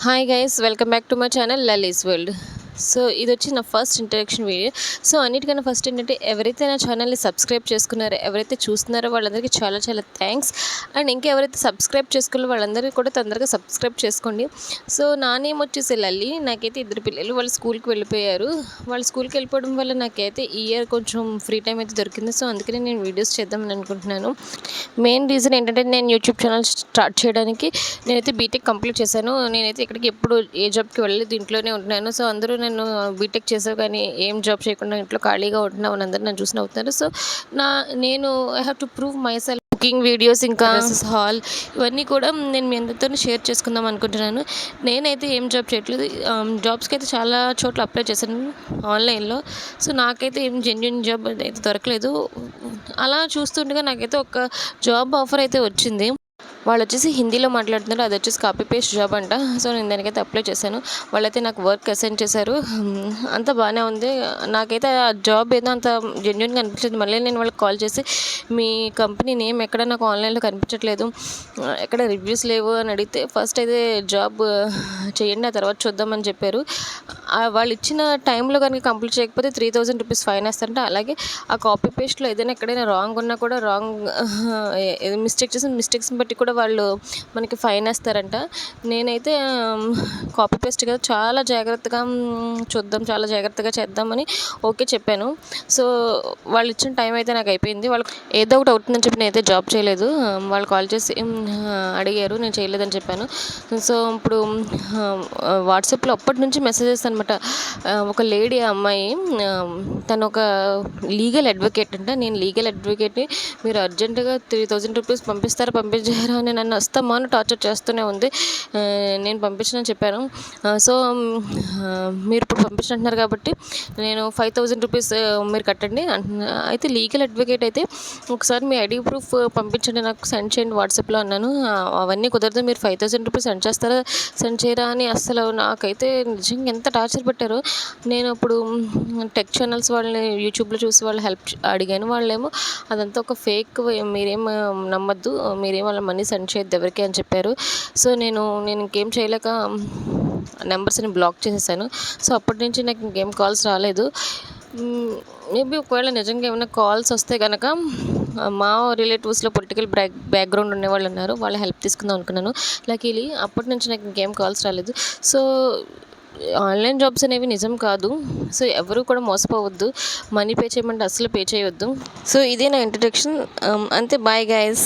Hi guys, welcome back to my channel Lali's world. So ఇది వచ్చి నా ఫస్ట్ ఇంట్రడక్షన్ వీడియో. సో అన్నిటికన్నా first ఏంటంటే, ఎవరైతే నా ఛానల్ని సబ్స్క్రైబ్ చేసుకున్నారో, ఎవరైతే చూస్తున్నారో వాళ్ళందరికీ చాలా చాలా థ్యాంక్స్. అండ్ ఇంకా ఎవరైతే సబ్స్క్రైబ్ చేసుకున్నారో వాళ్ళందరికీ కూడా తొందరగా సబ్స్క్రైబ్ చేసుకోండి. సో నా నేమ్ వచ్చేసి లల్లి. నాకైతే ఇద్దరు పిల్లలు, వాళ్ళు స్కూల్కి వెళ్ళిపోయారు. వాళ్ళు స్కూల్కి వెళ్ళిపోవడం వల్ల నాకైతే ఈ ఇయర్ కొంచెం ఫ్రీ టైం అయితే దొరికింది. సో అందుకనే నేను వీడియోస్ చేద్దామని అనుకుంటున్నాను. మెయిన్ రీజన్ ఏంటంటే, నేను యూట్యూబ్ ఛానల్ స్టార్ట్ చేయడానికి నేనైతే బీటెక్ కంప్లీట్ చేశాను. నేనైతే ఇక్కడికి ఎప్పుడు ఏ జాబ్కి వెళ్ళలేదు, ఇంట్లోనే ఉంటున్నాను. సో అందరూ నేను బీటెక్ చేసావు కానీ ఏం జాబ్ చేయకుండా ఇంట్లో ఖాళీగా ఉంటున్నావు అని అందరూ నన్ను చూసి నవ్వుతున్నారు. సో నేను I have to prove my self. Cooking videos, ఇంకా హాల్, ఇవన్నీ కూడా నేను మీ అందరితో షేర్ చేసుకుందాం అనుకుంటున్నాను. నేనైతే ఏం జాబ్ చేయట్లేదు. జాబ్స్కి అయితే చాలా చోట్ల అప్లై చేశాను ఆన్లైన్లో. సో నాకైతే ఏం జెన్యున్ జాబ్ అయితే దొరకలేదు. అలా చూస్తుండగా నాకైతే ఒక జాబ్ ఆఫర్ అయితే వచ్చింది. వాళ్ళు వచ్చేసి హిందీలో మాట్లాడుతున్నారు. అది వచ్చేసి కాపీ పేస్ట్ జాబ్ అంట. సో నేను దానికైతే అప్లై చేశాను. వాళ్ళైతే నాకు వర్క్ అసైన్ చేశారు. అంతా బాగానే ఉంది. నాకైతే ఆ జాబ్ ఏదో అంత జెన్యున్గా అనిపించలేదు. మళ్ళీ నేను వాళ్ళకి కాల్ చేసి, మీ కంపెనీ నేమ్ ఎక్కడ నాకు ఆన్లైన్లో కనిపించట్లేదు, ఎక్కడ రివ్యూస్ లేవు అని అడిగితే, ఫస్ట్ అయితే జాబ్ చేయండి, ఆ తర్వాత చూద్దామని చెప్పారు. వాళ్ళు ఇచ్చిన టైంలో కనుక కంప్లీట్ చేయకపోతే 3000 రూపీస్ ఫైన్ వేస్తారంట. అలాగే ఆ కాపీ పేస్ట్లో ఏదైనా ఎక్కడైనా రాంగ్ ఉన్నా కూడా, మిస్టేక్స్ని బట్టి కూడా వాళ్ళు మనకి ఫైన్ వేస్తారంట. నేనైతే కాపీ పేస్ట్ కదా, చాలా జాగ్రత్తగా చూద్దాం, చాలా జాగ్రత్తగా చేద్దామని ఓకే చెప్పాను. సో వాళ్ళు ఇచ్చిన టైం అయితే నాకు అయిపోయింది. వాళ్ళకి ఏదో ఒకటి అవుతుందని చెప్పి నేనైతే జాబ్ చేయలేదు. వాళ్ళు కాల్ చేసి అడిగారు, నేను చేయలేదని చెప్పాను. సో ఇప్పుడు వాట్సాప్లో అప్పటి నుంచి మెసేజెస్ అనమాట. ఒక లేడీ, అమ్మాయి, తను ఒక లీగల్ అడ్వకేట్ అంట. నేను లీగల్ అడ్వకేట్ని, మీరు అర్జెంటుగా 3000 రూపీస్ పంపించారా అని నన్ను అస్తమాను టార్చర్ చేస్తూనే ఉంది. నేను పంపించనని చెప్పాను. సో మీరు ఇప్పుడు పంపించినట్టున్నారు కాబట్టి నేను 5000 రూపీస్ మీరు కట్టండి అంటున్నా. అయితే లీగల్ అడ్వకేట్ అయితే, ఒకసారి మీ ఐడి ప్రూఫ్ పంపించండి, నాకు సెండ్ చేయండి వాట్సాప్లో అన్నాను. అవన్నీ కుదరదు, మీరు 5000 రూపీస్ సెండ్ చేస్తారా, సెండ్ చేయరా అని అస్సలు నాకైతే నిజంగా ఎంత టార్చర్ పెట్టారో. నేను అప్పుడు టెక్ ఛానల్స్ వాళ్ళని యూట్యూబ్లో చూసి వాళ్ళు హెల్ప్ అడిగాను. వాళ్ళేమో అదంతా ఒక ఫేక్, మీరేం నమ్మద్దు, మీరేం వాళ్ళ మనీ సెండ్ చేయొద్దు ఎవరికి అని చెప్పారు. సో నేను ఇంకేం చేయలేక నెంబర్స్ని బ్లాక్ చేసేసాను. సో అప్పటి నుంచి నాకు ఇంకేం కాల్స్ రాలేదు. మేబీ ఒకవేళ నిజంగా ఏమైనా కాల్స్ వస్తే కనుక, మా రిలేటివ్స్లో పొలిటికల్ బ్యాక్గ్రౌండ్ ఉండేవాళ్ళు ఉన్నారు, వాళ్ళ హెల్ప్ తీసుకుందాం అనుకున్నాను. లక్కీలీ అప్పటి నుంచి నాకు ఇంకేం కాల్స్ రాలేదు. సో ఆన్లైన్ జాబ్స్ అనేవి నిజం కాదు. సో ఎవరు కూడా మోసపోవద్దు. మనీ పే చేయమంటే అస్సలు పే చేయవద్దు. సో ఇదే నా ఇంట్రడక్షన్. అంతే. Bye guys.